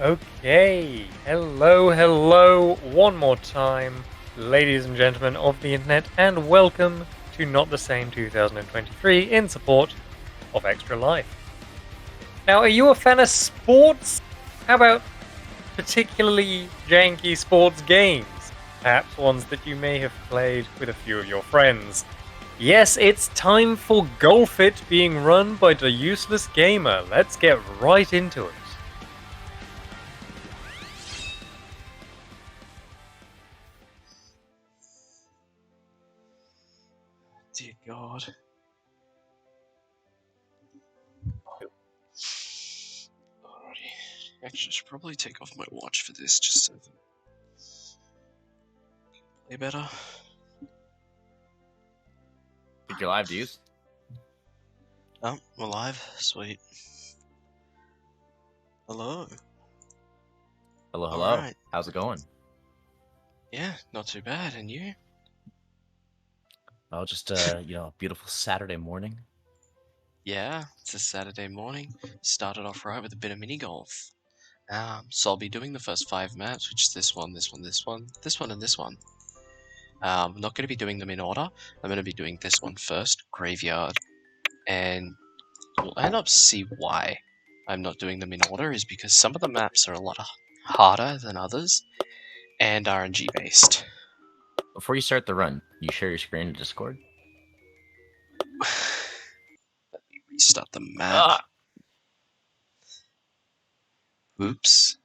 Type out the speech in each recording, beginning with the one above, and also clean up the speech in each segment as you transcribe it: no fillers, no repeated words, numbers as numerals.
Okay, hello, one more time, ladies and gentlemen of the internet, and welcome to Not the Same 2023 in support of Extra Life. Now, are you a fan of sports? How about particularly janky sports games? Perhaps ones that you may have played with a few of your friends. Yes, it's time for Golf It being run by DaUselessGamer. Let's get right into it. Dear God. Alrighty. Actually, I should probably take off my watch for this just so that play better. Think you're live, Deuce? Oh, we're live. Sweet. Hello. Hello. Alright. How's it going? Yeah, not too bad. And you? Oh, just a beautiful Saturday morning. Yeah, it's a Saturday morning. Started off right with a bit of mini golf. So I'll be doing the first 5 maps, which is this one, and this one. I'm not going to be doing them in order. I'm going to be doing this one first, Graveyard. And you'll end up see why I'm not doing them in order is because some of the maps are a lot harder than others and RNG based. Before you start the run, you share your screen in Discord? Let me restart the map. Oops.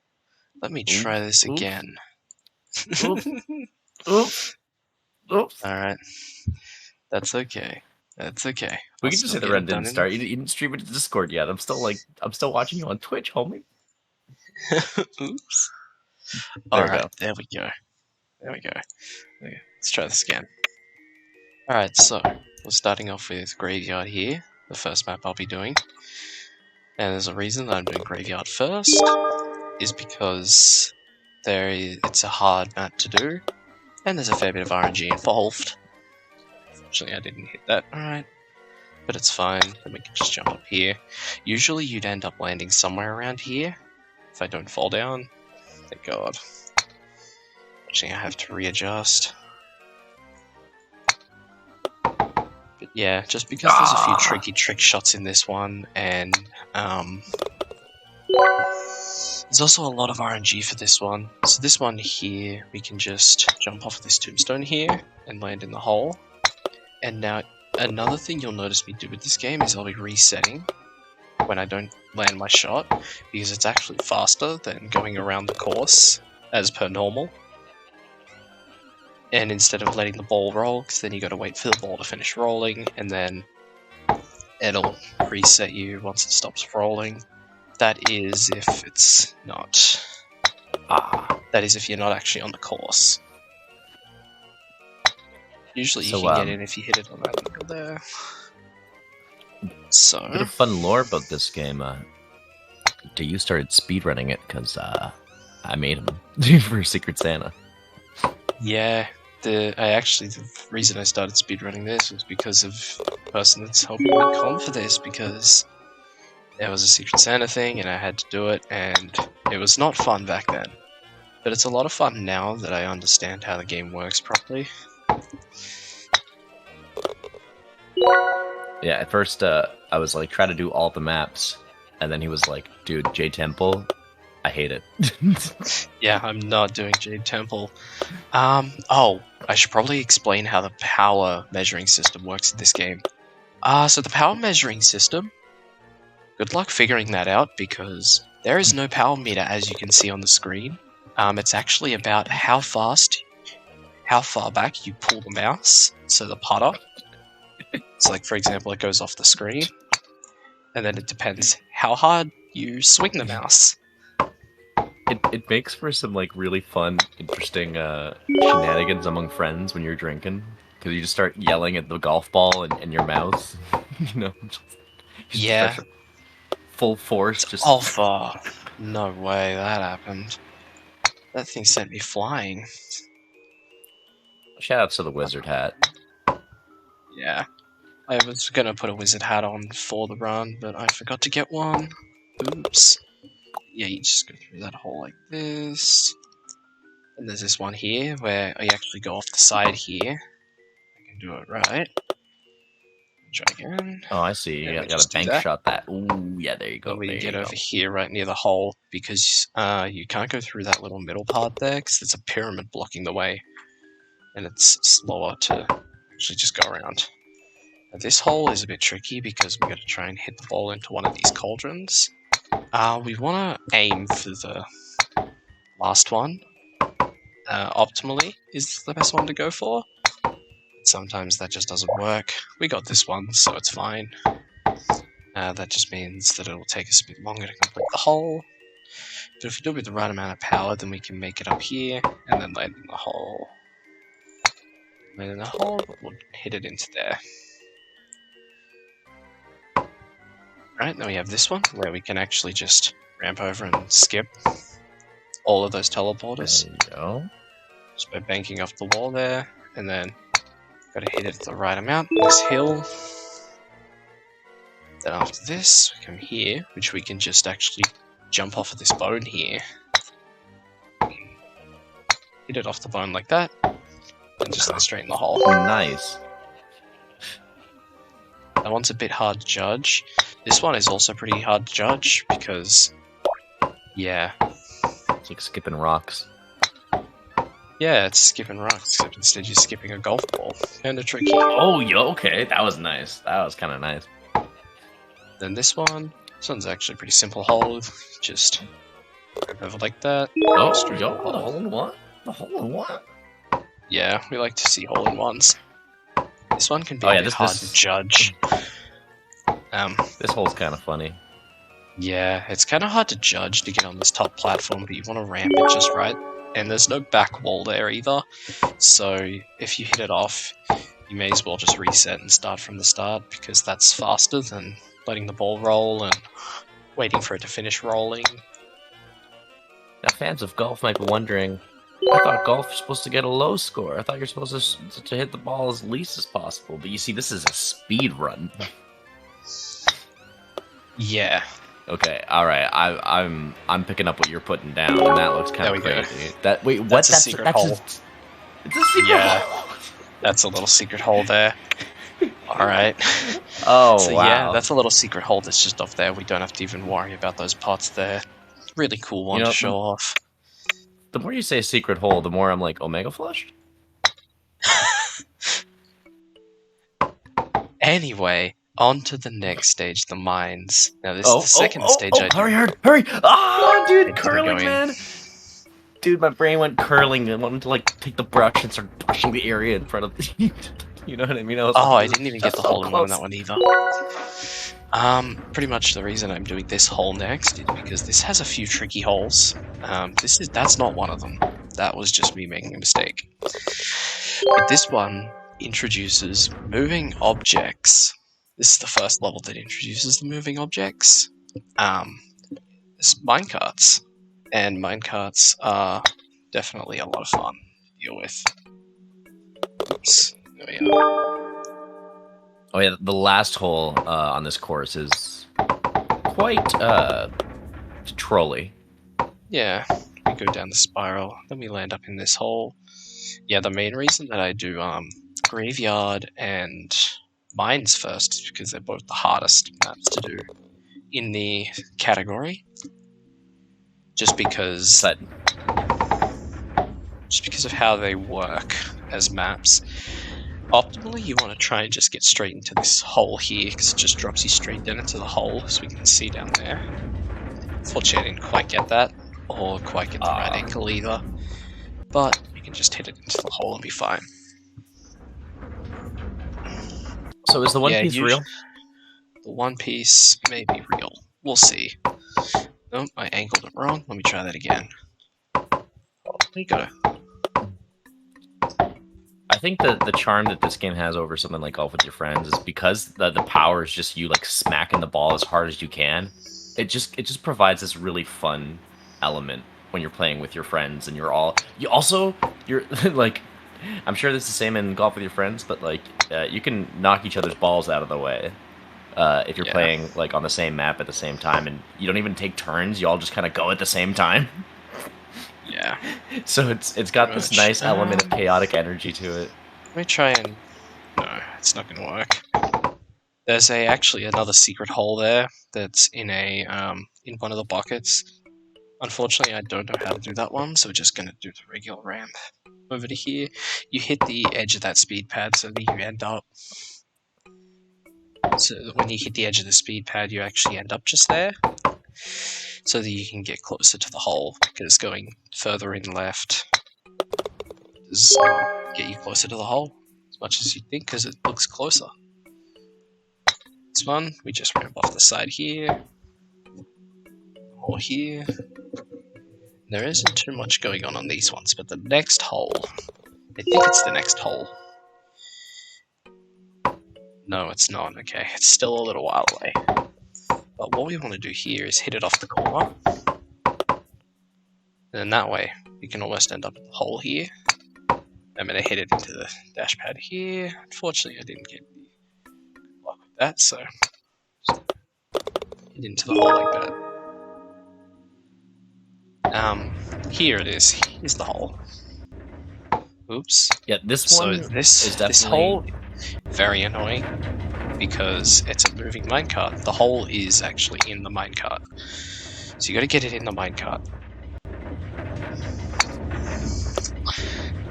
Let me try this again. Oops. Alright. That's okay. That's okay. We can just say the run didn't start. You didn't stream it to Discord yet. I'm still watching you on Twitch, homie. Oops. There Alright, there we go. Let's try this again. Alright, so we're starting off with Graveyard here, the first map I'll be doing. And there's a reason that I'm doing Graveyard first, is because it's a hard map to do, and there's a fair bit of RNG involved. Unfortunately, I didn't hit that. Alright. But it's fine, then we can just jump up here. Usually you'd end up landing somewhere around here, if I don't fall down. Thank God. Actually, I have to readjust. But yeah, just because there's a few tricky trick shots in this one, and there's also a lot of RNG for this one. So this one here, we can just jump off of this tombstone here and land in the hole. And now, another thing you'll notice me do with this game is I'll be resetting when I don't land my shot, because it's actually faster than going around the course as per normal. And instead of letting the ball roll, because then you got to wait for the ball to finish rolling, and then it'll reset you once it stops rolling. That is if it's not. That is if you're not actually on the course. Usually you can get in if you hit it on that angle there. So a bit of fun lore about this game. You started speedrunning it because I made him for Secret Santa. Yeah, the reason I started speedrunning this was because of the person that's helping me comp for this, because there was a Secret Santa thing and I had to do it, and it was not fun back then. But it's a lot of fun now that I understand how the game works properly. Yeah, at first I was like trying to do all the maps, and then he was like, dude, J Temple, I hate it. Yeah, I'm not doing Jade Temple. Oh, I should probably explain how the power measuring system works in this game. So the power measuring system, good luck figuring that out, because there is no power meter as you can see on the screen. It's actually about how far back you pull the mouse, so the putter. So like, for example, it goes off the screen, and then it depends how hard you swing the mouse. It makes for some like really fun, interesting shenanigans among friends when you're drinking, because you just start yelling at the golf ball and your mouse. You know, Yeah. Full force. Just Alpha. No way that happened. That thing sent me flying. Shout out to the wizard hat. Yeah. I was gonna put a wizard hat on for the run, but I forgot to get one. Oops. yeah, you just go through that hole like this. And there's this one here where I actually go off the side here. I can do it right. Try again. Oh, I see. And You we got just to do bank that. shot that. Ooh, yeah, there you go. Then we There get you over go. here right near the hole because you can't go through that little middle part there because there's a pyramid blocking the way. And it's slower to actually just go around. Now, this hole is a bit tricky because we got to try and hit the ball into one of these cauldrons. We want to aim for the last one. Optimally is the best one to go for. Sometimes that just doesn't work. We got this one, so it's fine. That just means that it will take us a bit longer to complete the hole. But if we do it with the right amount of power, then we can make it up here and then land in the hole. Land in the hole, but we'll hit it into there. Right, now we have this one where we can actually just ramp over and skip all of those teleporters. There you go. Just by banking off the wall there, and then gotta hit it at the right amount. This hill. Then after this, we come here, which we can just actually jump off of this bone here. Hit it off the bone like that, and just land straight in the hole. Nice. That one's a bit hard to judge. This one is also pretty hard to judge because, yeah. It's like skipping rocks. Yeah, it's skipping rocks, except instead you're skipping a golf ball. Kinda tricky. Oh, yo, okay. That was nice. That was kind of nice. Then this one's actually a pretty simple hole. Just go over like that. Oh, straight yo, in the the hole. hole in one? The hole in one? Yeah, we like to see hole-in-ones. This one can be Oh, a yeah, bit this- hard this- to judge. This hole's kind of funny. Yeah, it's kind of hard to judge to get on this top platform, but you want to ramp it just right. And there's no back wall there either, so if you hit it off, you may as well just reset and start from the start, because that's faster than letting the ball roll and waiting for it to finish rolling. Now, fans of golf might be wondering, I thought golf was supposed to get a low score. I thought you're supposed to hit the ball as least as possible. But you see, this is a speed run. Yeah. Okay, all right. I'm picking up what you're putting down, and that looks kind There of we go. crazy. That wait, what? That's a secret hole. it's a secret Yeah. hole. That's a little secret hole there. Alright. Oh So wow. yeah, that's a little secret hole that's just off there. We don't have to even worry about those parts there. Really cool one to show off. The more you say secret hole, the more I'm like Omega flushed. Anyway, on to the next stage, the mines. Now this is the second stage I do. Hurry! Oh, dude, It's curling, going. man. Dude, my brain went curling and wanted to like take the brush and start brushing the area in front of the. You know what I mean? I didn't even get the so hole in one on close. that one either. Pretty much the reason I'm doing this hole next is because this has a few tricky holes. That's not one of them. That was just me making a mistake. But this one introduces moving objects. This is the first level that introduces the moving objects. It's minecarts. And minecarts are definitely a lot of fun to deal with. Oops. There we are. Oh yeah, the last hole on this course is quite trolly. Yeah, we go down the spiral, then we land up in this hole. Yeah, the main reason that I do graveyard and mines first is because they're both the hardest maps to do in the category. Just because of how they work as maps. Optimally, you want to try and just get straight into this hole here, because it just drops you straight down into the hole, as we can see down there. Unfortunately, I didn't quite get that, or quite get the right angle either. But you can just hit it into the hole and be fine. So is the One Piece real? The One Piece may be real. We'll see. Oh, I angled it wrong. Let me try that again. There you go. I think the charm that this game has over something like Golf with Your Friends is because the power is just you like smacking the ball as hard as you can. It just provides this really fun element when you're playing with your friends, and you're like, I'm sure this is the same in Golf with Your Friends, but like you can knock each other's balls out of the way if you're Yeah. playing like on the same map at the same time, and you don't even take turns. You all just kind of go at the same time. Yeah. So it's got this Much. nice element of chaotic energy to it. Let me try and... No, it's not going to work. There's actually another secret hole there that's in in one of the buckets. Unfortunately, I don't know how to do that one, so we're just going to do the regular ramp. Over to here, you hit the edge of that speed pad so that you end up... So when you hit the edge of the speed pad, you actually end up just there, so that you can get closer to the hole, because going further in left does not get you closer to the hole as much as you think, because it looks closer. This one, we just ramp off the side here, or here. There isn't too much going on these ones, but the next hole, I think it's the next hole. No, it's not. Okay, it's still a little while away. But what we want to do here is hit it off the corner. And then that way, you can almost end up at the hole here. I'm going to hit it into the dash pad here. Unfortunately, I didn't get any luck with that, so just hit into the hole like that. Here it is. Here's the hole. Oops. Yeah, this So one this is definitely this hole, very annoying, because it's a moving minecart. The hole is actually in the minecart. So you got to get it in the minecart.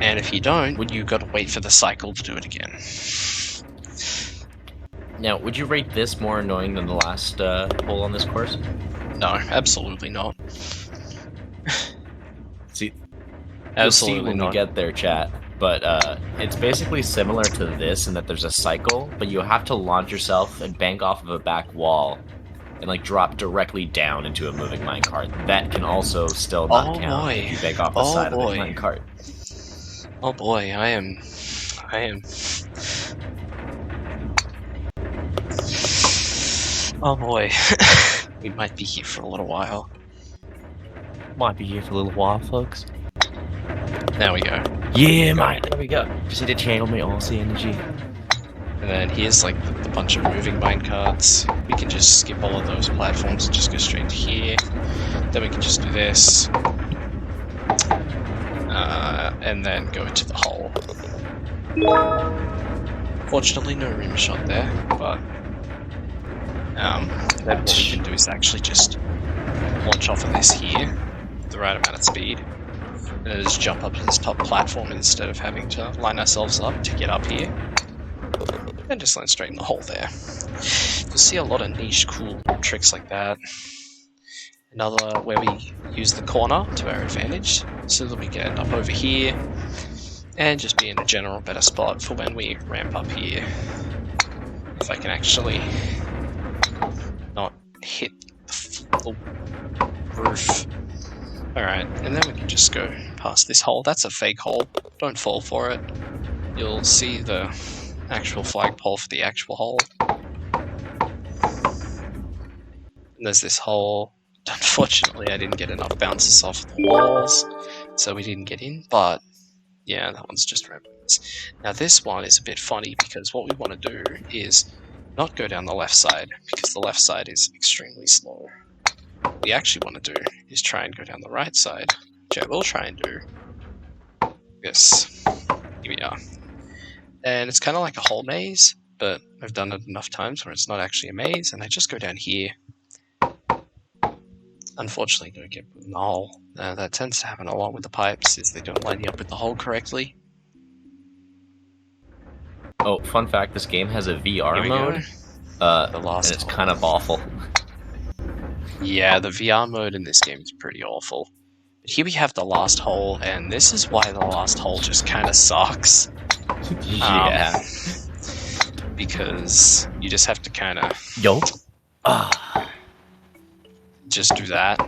And if you don't, you got to wait for the cycle to do it again. Now, would you rate this more annoying than the last hole on this course? No, absolutely not. See, Absolutely you'll see when not. we get there, chat. But it's basically similar to this in that there's a cycle, but you have to launch yourself and bank off of a back wall and like drop directly down into a moving minecart. That can also still not count if you bank off the side of the minecart. Oh boy, I am. Oh boy, we might be here for a little while. Might be here for a little while, folks. There we go. Yeah, mate. There we go. Just need to channel me Aussie energy. And then here's like the bunch of moving minecarts. We can just skip all of those platforms and just go straight to here. Then we can just do this. And then go into the hole. Fortunately, no rim shot there, but then what we can do is actually just launch off of this here with the right amount of speed, and then just jump up to this top platform instead of having to line ourselves up to get up here, and just land straight in the hole there. You'll see a lot of niche, cool tricks like that. Another where we use the corner to our advantage, so that we can end up over here and just be in a general better spot for when we ramp up here. If I can actually not hit the roof. Alright, and then we can just go past this hole. That's a fake hole. Don't fall for it. You'll see the actual flagpole for the actual hole. And there's this hole. Unfortunately, I didn't get enough bounces off the walls, so we didn't get in, but yeah, that one's just randomness. Now this one is a bit funny, because what we want to do is not go down the left side, because the left side is extremely slow. What we actually want to do is try and go down the right side, which I will try and do. Yes, here we are. And it's kind of like a hole maze, but I've done it enough times where it's not actually a maze, and I just go down here. Unfortunately, don't get put in the hole. That tends to happen a lot with the pipes, is they don't line you up with the hole correctly. Oh, fun fact, this game has a VR mode, and it's kind of awful. Yeah, the VR mode in this game is pretty awful. But here we have the last hole, and this is why the last hole just kind of sucks. Yeah. Because you just have to kind of... Yo. Just do that.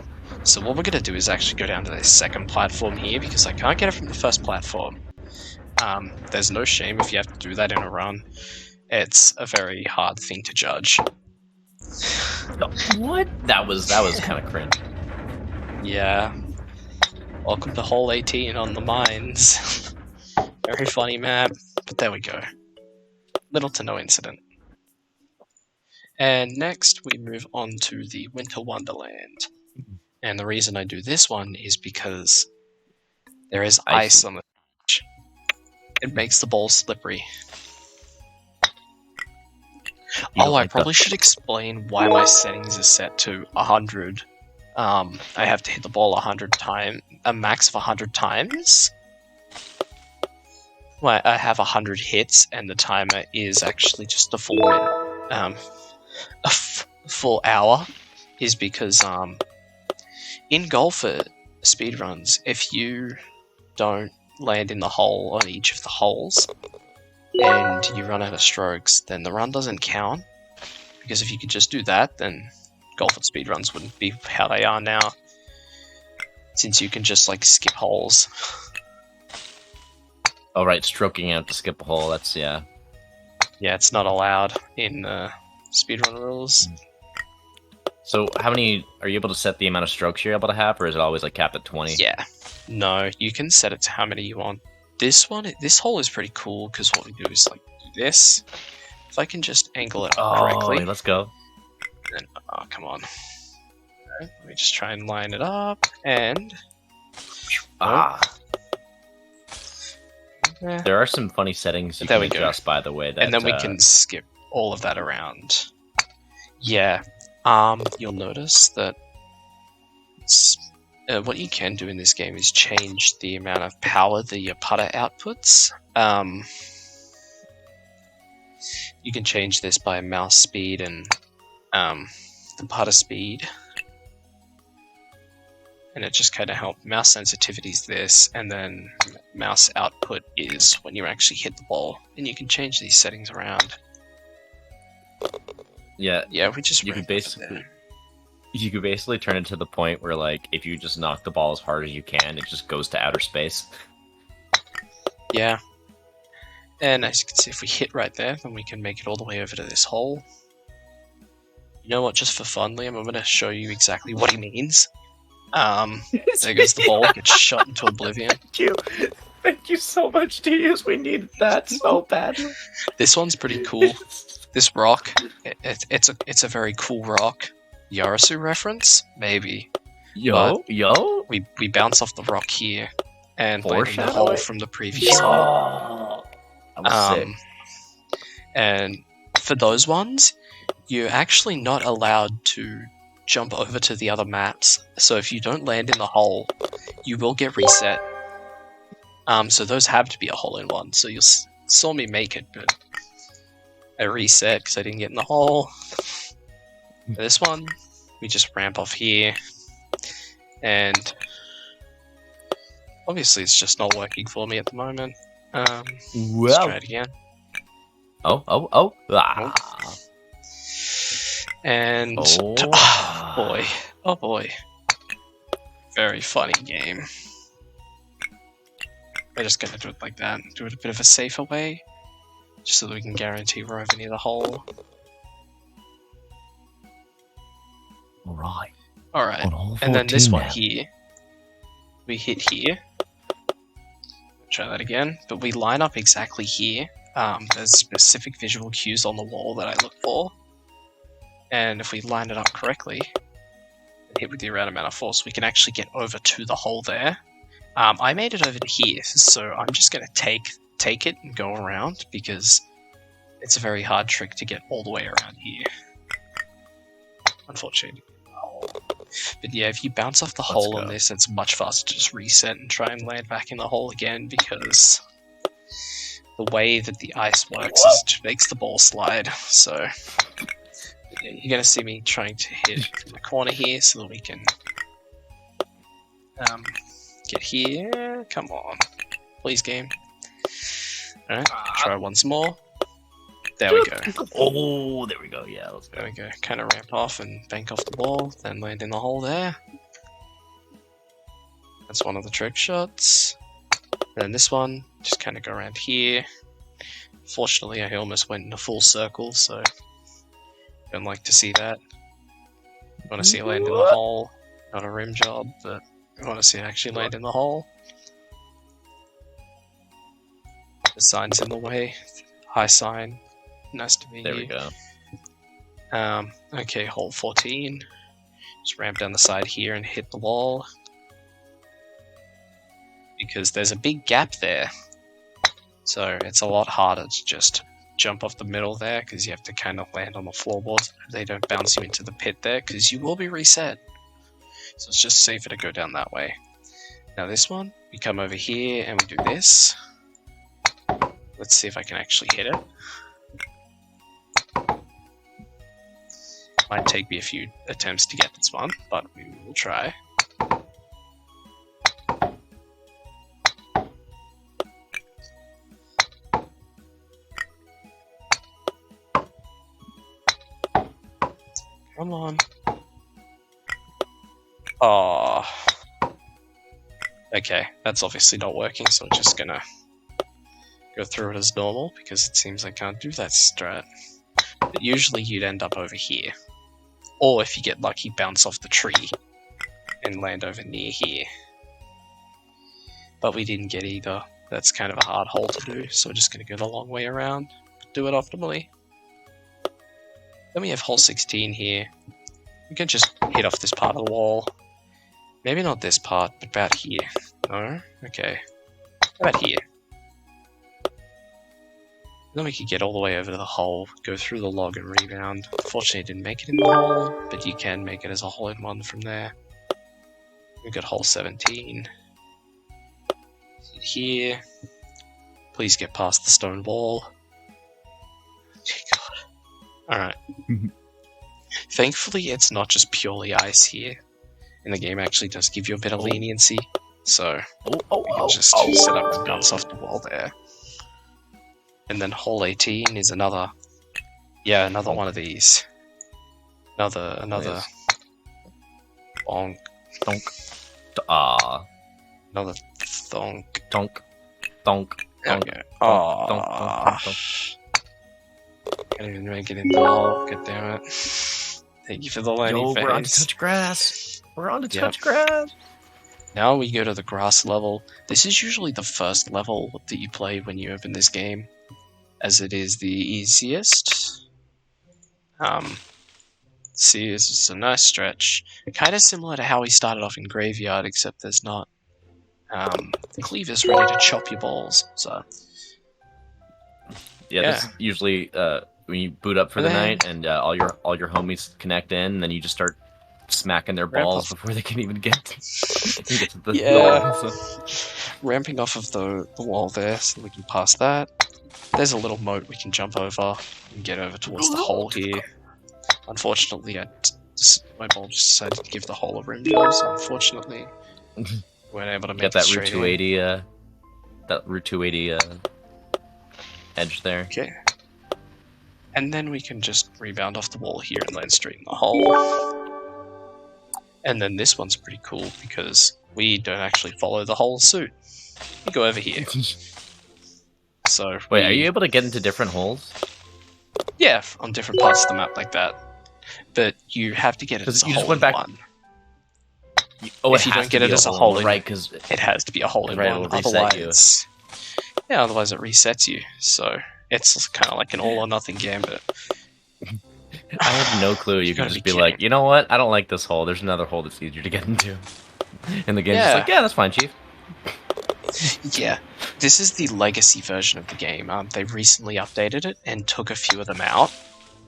So what we're going to do is actually go down to this second platform here, because I can't get it from the first platform. There's no shame if you have to do that in a run. It's a very hard thing to judge. What? That was kind of cringe. Yeah. Welcome to hole 18 on the mines. Very funny map, but there we go. Little to no incident. And next we move on to the Winter Wonderland. And the reason I do this one is because there is ice on the pitch. It makes the ball slippery. I probably should explain why my settings are set to 100. I have to hit the ball 100 times, a max of 100 times. Well, I have 100 hits, and the timer is actually just a full minute. A full hour is because in golfer speedruns, if you don't land in the hole on each of the holes and you run out of strokes, then the run doesn't count. Because if you could just do that, then golfer speedruns wouldn't be how they are now. Since you can just like skip holes. Oh right, stroking out to skip a hole. That's yeah. Yeah, it's not allowed in speedrun rules. So how many are you able to set the amount of strokes you're able to have, or is it always like capped at 20? Yeah. No, you can set it to how many you want. This hole is pretty cool because what we do is like do this. If I can just angle it correctly. Let's go. Then, oh, come on. Alright, let me just try and line it up and. There are some funny settings you can adjust, by the way. That, and then we can skip all of that around. Yeah. You'll notice that what you can do in this game is change the amount of power that your putter outputs. You can change this by mouse speed and the putter speed. And it just kind of helps. Mouse sensitivity is this, and then mouse output is when you actually hit the ball. And you can change these settings around. Yeah, we just you could basically turn it to the point where, like, if you just knock the ball as hard as you can, it just goes to outer space. Yeah. And as you can see, if we hit right there, then we can make it all the way over to this hole. You know what, just for fun, Liam, I'm going to show you exactly what he means. There goes the ball, gets shot into oblivion. Thank you so much, Diaz. We needed that so badly. This one's pretty cool. This rock, it's a very cool rock. Yarasu reference? Maybe. Yo. We bounce off the rock here and land in the hole from the previous one. And for those ones, you're actually not allowed to jump over to the other maps. So if you don't land in the hole, you will get reset. So those have to be a hole-in-one. So you saw me make it, but I reset because I didn't get in the hole. For this one, we just ramp off here. And obviously it's just not working for me at the moment. Let's try it again. Oh. And oh boy, very funny game. We're just gonna do it like that. Do it a bit of a safer way, just so that we can guarantee we're over near the hole. All right. And then this one here, we hit here. Try that again, but we line up exactly here. There's specific visual cues on the wall that I look for. And if we line it up correctly, and hit with the right amount of force, we can actually get over to the hole there. I made it over to here, so I'm just going to take it and go around, because it's a very hard trick to get all the way around here. Unfortunately. But yeah, if you bounce off the hole on this, it's much faster to just reset and try and land back in the hole again, because the way that the ice works is it makes the ball slide, so... Yeah, you're going to see me trying to hit from the corner here so that we can get here. Come on. Please, game. Alright, try once more. There we go. Oh, there we go. Yeah, let's go. There we go. Kind of ramp off and bank off the ball, then land in the hole there. That's one of the trick shots. And then this one, just kind of go around here. Fortunately, I almost went in a full circle, so... Don't like to see that. I want to see it land in the hole. Not a rim job, but I want to see it actually land in the hole. The sign's in the way. High sign. Nice to meet you. There we go. Okay, hole 14. Just ramp down the side here and hit the wall. Because there's a big gap there. So it's a lot harder to just jump off the middle there, because you have to kind of land on the floorboards. They don't bounce you into the pit there, because you will be reset. So it's just safer to go down that way. Now this one, we come over here and we do this. Let's see if I can actually hit it. Might take me a few attempts to get this one, but we will try. Come on. Oh. Okay, that's obviously not working, so I'm just gonna go through it as normal, because it seems I can't do that strat. But usually you'd end up over here. Or if you get lucky, bounce off the tree and land over near here. But we didn't get either. That's kind of a hard hole to do, so we're just gonna go the long way around. Do it optimally. Then we have hole 16 here. We can just hit off this part of the wall. Maybe not this part, but about here. No? Okay. How about here? Then we could get all the way over to the hole, go through the log and rebound. Unfortunately, I didn't make it in the hole, but you can make it as a hole-in-one from there. We've got hole 17. Here. Please get past the stone wall. God. Alright. Thankfully, it's not just purely ice here. And the game actually does give you a bit of leniency. So, we can just set up and bounce off the wall there. And then hole 18 is another... Yeah, another one of these. Another... Bonk. Donk. Another thonk. Donk. Donk. Donk. Okay. Donk. Donk. Donk. Donk. Can't even make it in the hole. God damn it. Thank you for the learning Yo, phase. we're on to touch grass. We're on to touch grass. Now we go to the grass level. This is usually the first level that you play when you open this game, as it is the easiest. See, this is a nice stretch. Kind of similar to how we started off in Graveyard, except there's not cleavers ready to chop your balls. So Yeah, this is usually when you boot up for the night and all your homies connect in, and then you just start smacking their balls before they can even get to the wall. So. Ramping off of the wall there, so we can pass that. There's a little moat we can jump over and get over towards the hole here. Unfortunately, my ball just decided to give the hole a rim job, so unfortunately, we weren't able to make Get that it Route straight 280, that Route 280 edge there. Okay. And then we can just rebound off the wall here and land straight in the hole. And then this one's pretty cool because we don't actually follow the whole suit. We go over here. So wait, are you able to get into different holes? Yeah, on different parts of the map like that. But you have to get it as a hole in one. If you don't get it as a hole in, right? Because it has to be a hole in one. Otherwise, otherwise it resets you. So it's kind of like an all or nothing gambit. I had no clue. You could just be like, you know what? I don't like this hole. There's another hole that's easier to get into. And the game's just like, yeah, that's fine, Chief. Yeah, this is the legacy version of the game. They recently updated it and took a few of them out,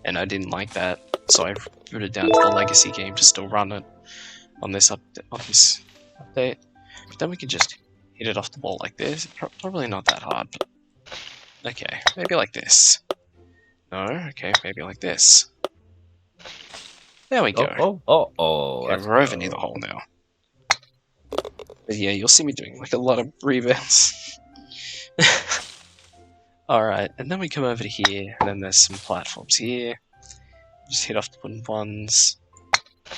and I didn't like that, so I booted down to the legacy game to still run it on this update. But then we can just hit it off the wall like this. Probably not that hard, but okay, maybe like this. No, okay, maybe like this. There we go. Okay, we're over near the hole now. But yeah, you'll see me doing like a lot of rebounds. Alright, and then we come over to here, and then there's some platforms here. Just hit off the wooden ones.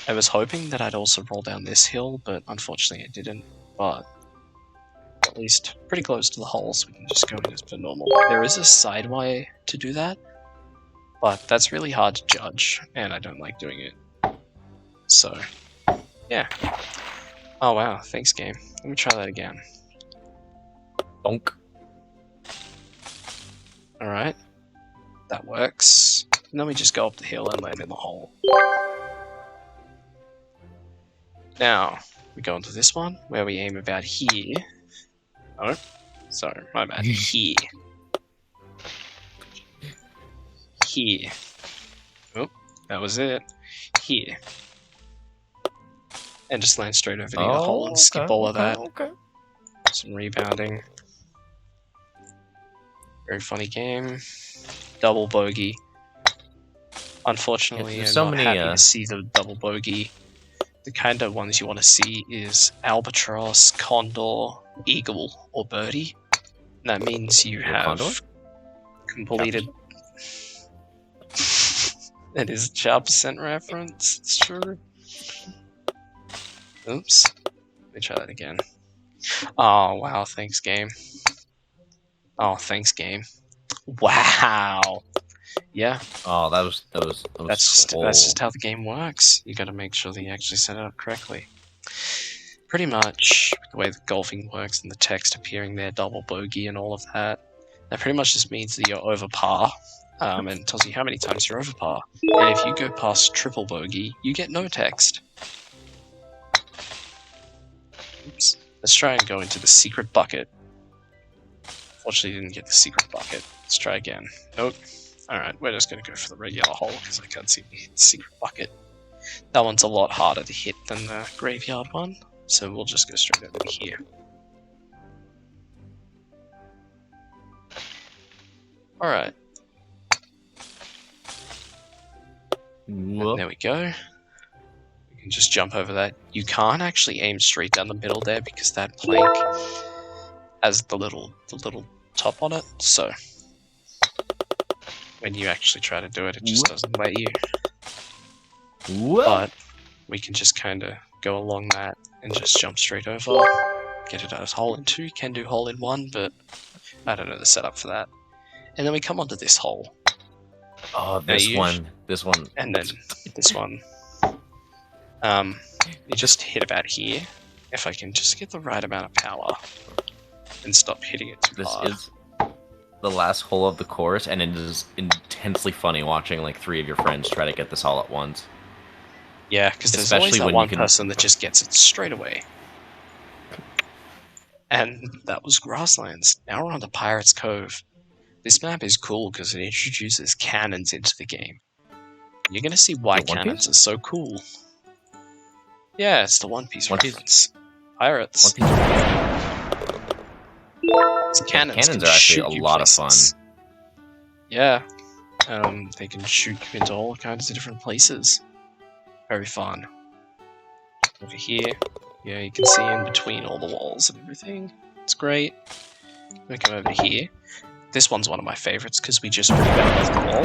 I was hoping that I'd also roll down this hill, but unfortunately it didn't. But at least pretty close to the hole, so we can just go in as per normal. There is a side way to do that, but that's really hard to judge, and I don't like doing it. So, yeah. Oh wow, thanks game. Let me try that again. Bonk. Alright. That works. and then we just go up the hill and land in the hole. Now, we go into this one, where we aim about here. Oh, sorry, my bad. Here. Here. Oh, that was it. Here. And just land straight over near the hole and skip all of that. Okay. Some rebounding. Very funny game. Double bogey. Unfortunately, there's I'm so not many, happy to see the double bogey. The kind of ones you want to see is albatross, condor, eagle, or birdie. And that means you have condor? completed. It is a child percent reference. It's true. Oops. Let me try that again. Oh wow! Thanks, game. Oh, thanks, game. Wow. Yeah. Oh, that was That's cool. just how the game works. You got to make sure that you actually set it up correctly. Pretty much the way the golfing works and the text appearing there, double bogey and all of that. That pretty much just means that you're over par, and it tells you how many times you're over par. And if you go past triple bogey, you get no text. Oops. Let's try and go into the secret bucket. Fortunately, didn't get the secret bucket. Let's try again. Nope. Alright, we're just going to go for the regular hole because I can't seem to hit the secret bucket. That one's a lot harder to hit than the graveyard one, so we'll just go straight over here. Alright. There we go. We can just jump over that. You can't actually aim straight down the middle there because that plank has the little top on it, so when you actually try to do it, it just doesn't let you. But we can just kind of go along that and just jump straight over. Get it as hole in 2, can do hole in 1, but I don't know the setup for that. And then we come onto this hole. Oh, this one. And then this one. You just hit about here. If I can just get the right amount of power and stop hitting it too hard. This is the last hole of the course, and it is intensely funny watching like 3 of your friends try to get this all at once. Yeah, because there's Especially always that when one you can- person that just gets it straight away. And that was Grasslands. Now we're on to Pirates Cove. This map is cool because it introduces cannons into the game. You're going to see why The One cannons Piece? are so cool. Yeah, it's the One Piece One Piece? reference. Pirates. One piece- Cannons Cannons can are actually shoot a you lot of places. Yeah. They can shoot you into all kinds of different places. Very fun. Over here. Yeah, you can see in between all the walls and everything. It's great. We come over here. This one's one of my favorites because we just rebound off the wall.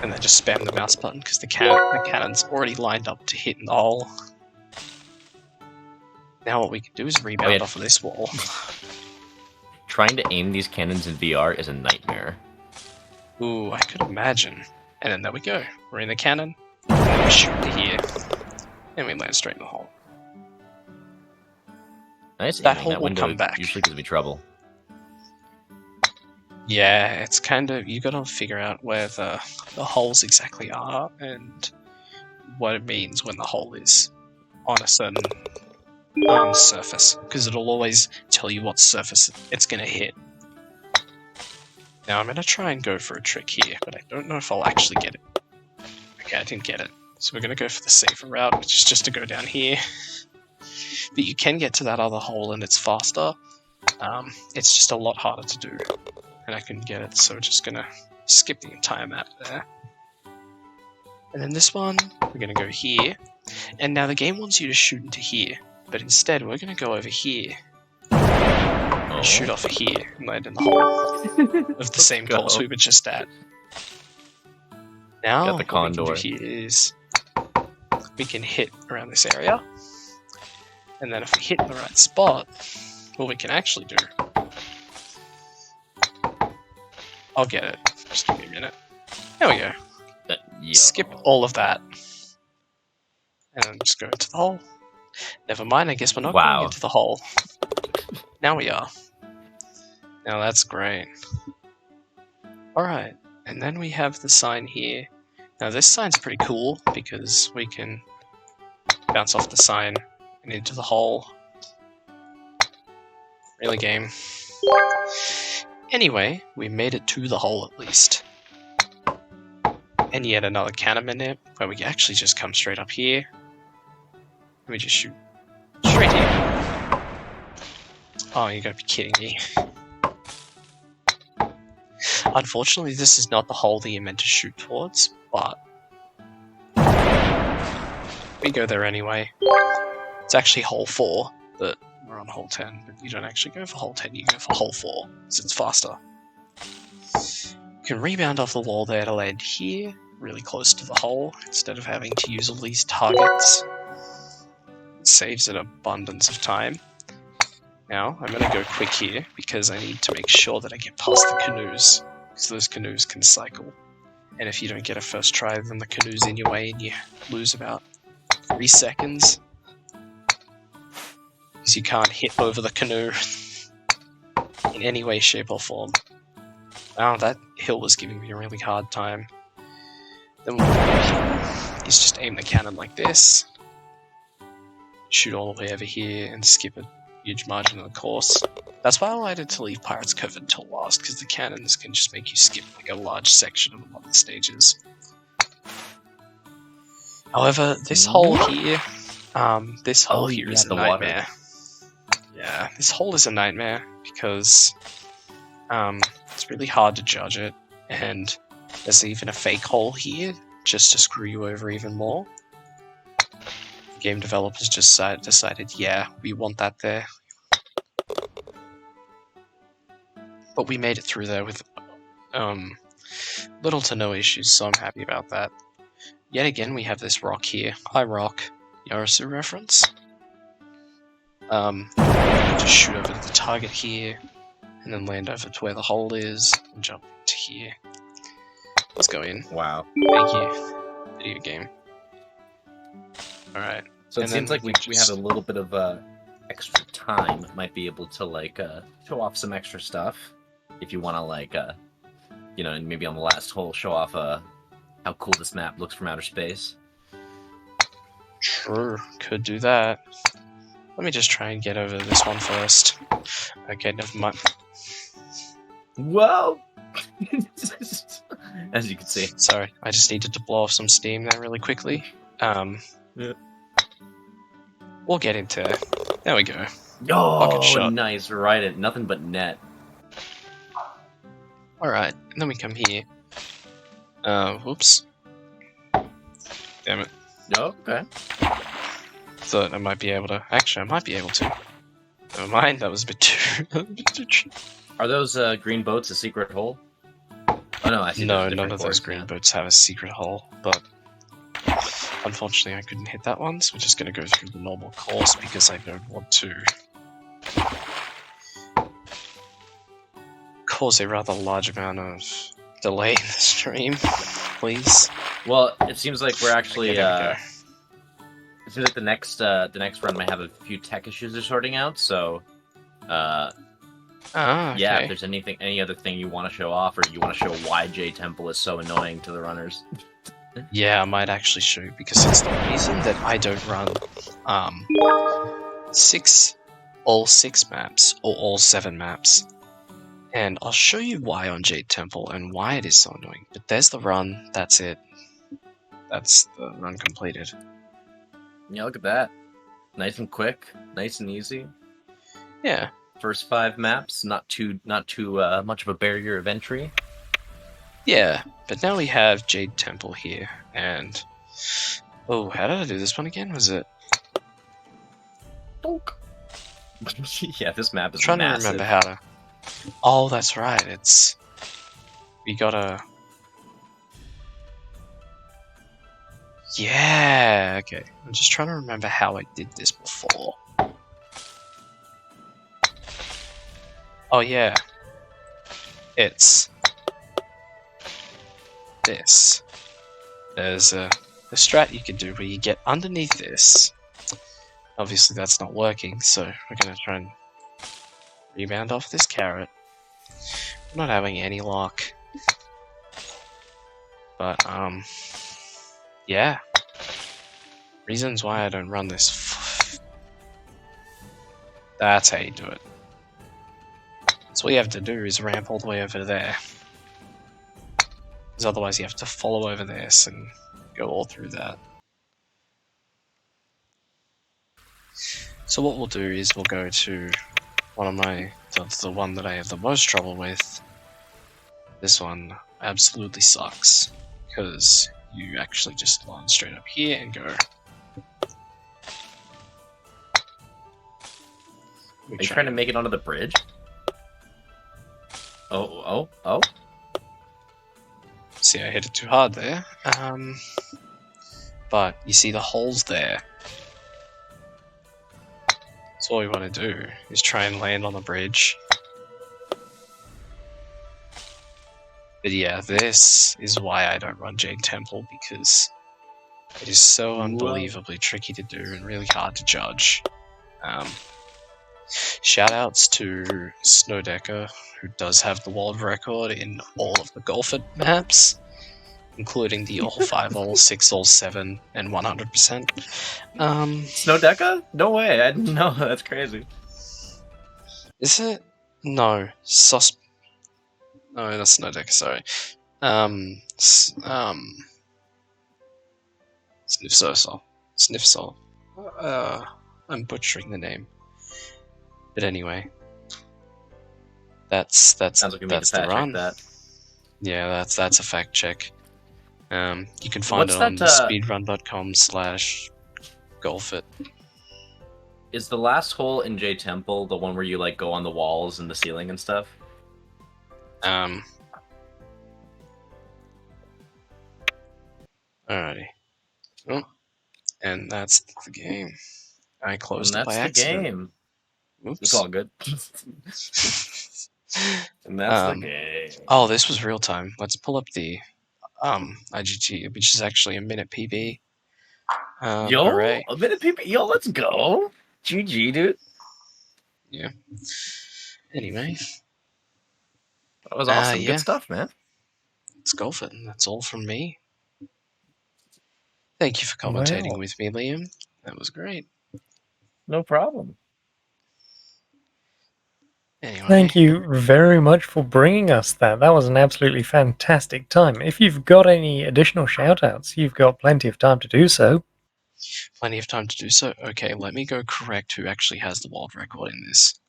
And then just spam the mouse button because the cannon's already lined up to hit in the hole. Now what we can do is rebound off of this wall. Trying to aim these cannons in VR is a nightmare. Ooh, I could imagine. And then there we go. We're in the cannon. And then we shoot to here. And we land straight in the hole. Nice That aiming. hole That will window come back. usually gives me trouble. Yeah, it's kind of... You gotta figure out where the holes exactly are and what it means when the hole is on a certain surface. Because it'll always tell you what surface it's gonna hit. Now I'm gonna try and go for a trick here, but I don't know if I'll actually get it. Okay, I didn't get it. So we're gonna go for the safer route, which is just to go down here. But you can get to that other hole and it's faster. It's just a lot harder to do. And I couldn't get it, so we're just gonna skip the entire map there. And then this one, we're gonna go here. And now the game wants you to shoot into here. But instead, we're gonna go over here. And shoot off of here and land in the hole of the same go. course we were just at. Now, Got the what we condor. can do here is we can hit around this area. And then if we hit in the right spot, what we can actually do... I'll get it. Just give me a minute. There we go. Skip all of that. And then just go into the hole. Never mind, I guess we're not going into the hole. Now we are. Now that's great. Alright. And then we have the sign here. Now this sign's pretty cool because we can bounce off the sign and into the hole. Really game. Anyway, we made it to the hole at least. And yet another cannon in it, where we actually just come straight up here. And we just shoot straight here. Oh, you gotta be kidding me. Unfortunately, this is not the hole that you're meant to shoot towards, but we go there anyway. It's actually hole 4, but we're on hole 10. But you don't actually go for hole 10, you go for hole 4, because it's faster. You can rebound off the wall there to land here, really close to the hole, instead of having to use all these targets. It saves an abundance of time. Now, I'm going to go quick here, because I need to make sure that I get past the canoes, because those canoes can cycle. And if you don't get a first try, then the canoe's in your way and you lose about 3 seconds. Because you can't hit over the canoe in any way, shape, or form. Wow, that hill was giving me a really hard time. Then what we'll do here is just aim the cannon like this, shoot all the way over here, and skip a huge margin of the course. That's why I wanted to leave Pirates Cove until last, because the cannons can just make you skip like a large section of one of the stages. However, this hole here, is a nightmare. Yeah, this hole is a nightmare because it's really hard to judge it, and there's even a fake hole here just to screw you over even more. Game developers just decided, yeah, we want that there. But we made it through there with little to no issues, so I'm happy about that. Yet again, we have this rock here. Hi, rock. Yarasu reference. Just shoot over to the target here, and then land over to where the hole is, and jump to here. Let's go in. Wow. Thank you, video game. Alright. So it seems like we have a little bit of extra time. Might be able to like show off some extra stuff if you want to like and maybe on the last hole show off how cool this map looks from outer space. Sure, could do that. Let me just try and get over this one first. Okay, never mind. Whoa! As you can see. Sorry, I just needed to blow off some steam there really quickly. Yeah. We'll get into it. There we go. Oh, shot. Nice, right at nothing but net. Alright, and then we come here. Whoops. Damn it. Oh, okay. Thought I might be able to. Actually, I might be able to. Never mind, that was a bit too. Are those green boats a secret hole? Oh no, I see. No, none of those green boats have a secret hole, but unfortunately I couldn't hit that one, so we're just going to go through the normal course because I don't want to cause a rather large amount of delay in the stream, please. Well, it seems like we're actually. Okay, there we go. It seems like the next run might have a few tech issues they're sorting out. So, Okay. yeah, if there's any other thing you want to show off, or you want to show why J Temple is so annoying to the runners. Yeah, I might actually show you, because it's the reason that I don't run all 6 maps or all 7 maps. And I'll show you why on Jade Temple and why it is so annoying. But there's the run, that's it. That's the run completed. Yeah, look at that. Nice and quick, nice and easy. Yeah. First 5 maps, not too much of a barrier of entry. Yeah, but now we have Jade Temple here, and... Oh, how did I do this one again? Was it... Yeah, this map is I'm trying massive. to remember how to... Oh, that's right, it's... We gotta... Yeah, okay. I'm just trying to remember how I did this before. Oh yeah. It's... this. There's a strat you can do where you get underneath this. Obviously that's not working, so we're gonna try and rebound off this carrot. I'm not having any luck. But yeah. Reasons why I don't run this. That's how you do it. So all you have to do is ramp all the way over there. Because otherwise you have to follow over this and go all through that. So what we'll do is we'll go to one of my... the one that I have the most trouble with. This one absolutely sucks. Because you actually just line straight up here and go... Are you trying to make it onto the bridge? Oh. See, I hit it too hard there. But you see the holes there. So all we want to do is try and land on the bridge. But yeah, this is why I don't run Jade Temple, because it is so unbelievably tricky to do and really hard to judge. Shoutouts to Snowdecker, who does have the world record in all of the Golfit maps, including the all 5, all 6, all 7, and 100%. Snowdecker? No way. I didn't know. That's crazy. Is it? No. No, that's Snowdecker, sorry. Sniffsol. I'm butchering the name. But anyway, that's Sounds like the run. that. Yeah, that's a fact check. You can find What's it on that, speedrun.com/golfit. Is the last hole in J Temple the one where you like go on the walls and the ceiling and stuff? Alrighty. Oh, and that's the game. I closed it by accident. The game. Oops. It's all good. And that's the game. Oh, this was real time. Let's pull up the IGT, which is actually a minute PB. Yo, hooray. a minute PB. Yo, let's go. GG, dude. Yeah. Anyway. That was awesome. Yeah. Good stuff, man. Let's go for it. That's all from me. Thank you for commentating with me, Liam. That was great. No problem. Anyway. Thank you very much for bringing us that. That was an absolutely fantastic time. If you've got any additional shout-outs, you've got plenty of time to do so. Plenty of time to do so? Okay, let me go correct who actually has the world record in this.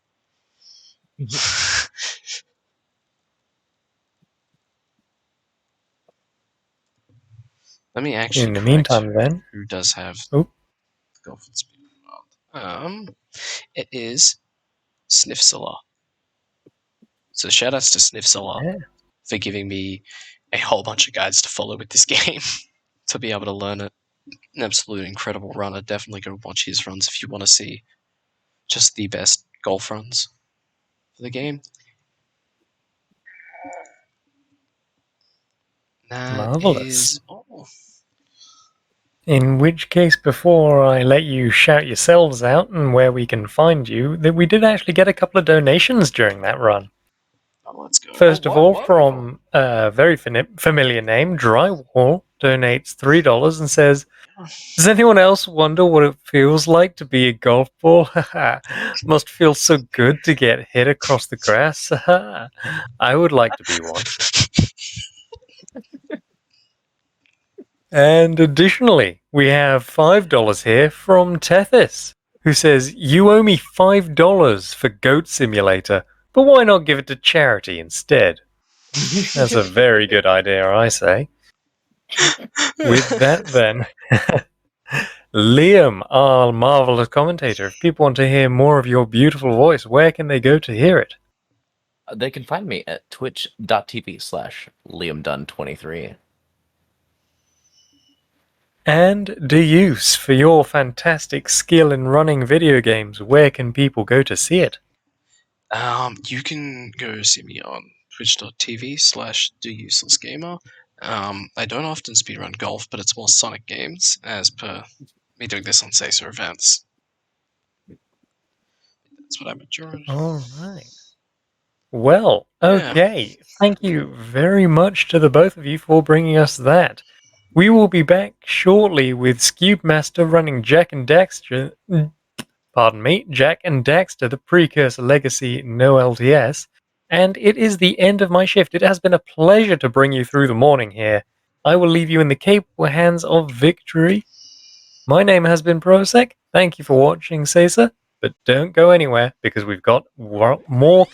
Let me actually in the meantime, then, who does have the Golfit Speed World. It is Sniffsilla. So shoutouts to Sniffsilla for giving me a whole bunch of guides to follow with this game to be able to learn it. An absolute incredible runner. Definitely go watch his runs if you want to see just the best golf runs for the game. Marvelous. In which case, before I let you shout yourselves out and where we can find you, that we did actually get a couple of donations during that run. Oh, let's go. First of all, from a very familiar name, Drywall donates $3 and says, "Does anyone else wonder what it feels like to be a golf ball? Must feel so good to get hit across the grass. I would like to be one." And additionally, we have $5 here from Tethys, who says, "You owe me $5 for Goat Simulator, but why not give it to charity instead?" That's a very good idea, I say. With that, then, Liam, our marvelous commentator, if people want to hear more of your beautiful voice, where can they go to hear it? They can find me at twitch.tv/LiamDunn23. And DaUse, for your fantastic skill in running video games, where can people go to see it? You can go see me on twitch.tv/DaUselessGamer. I don't often speedrun golf, but it's more Sonic games, as per me doing this on Sacer events. That's what I'm enjoying. Alright. Well, Yeah. okay. Thank you very much to the both of you for bringing us that. We will be back shortly with Scube Master running Jack and Daxter. Pardon me, Jack and Daxter, the Precursor Legacy No LTS. And it is the end of my shift. It has been a pleasure to bring you through the morning here. I will leave you in the capable hands of victory. My name has been Prosec. Thank you for watching, Caesar. But don't go anywhere because we've got more coming.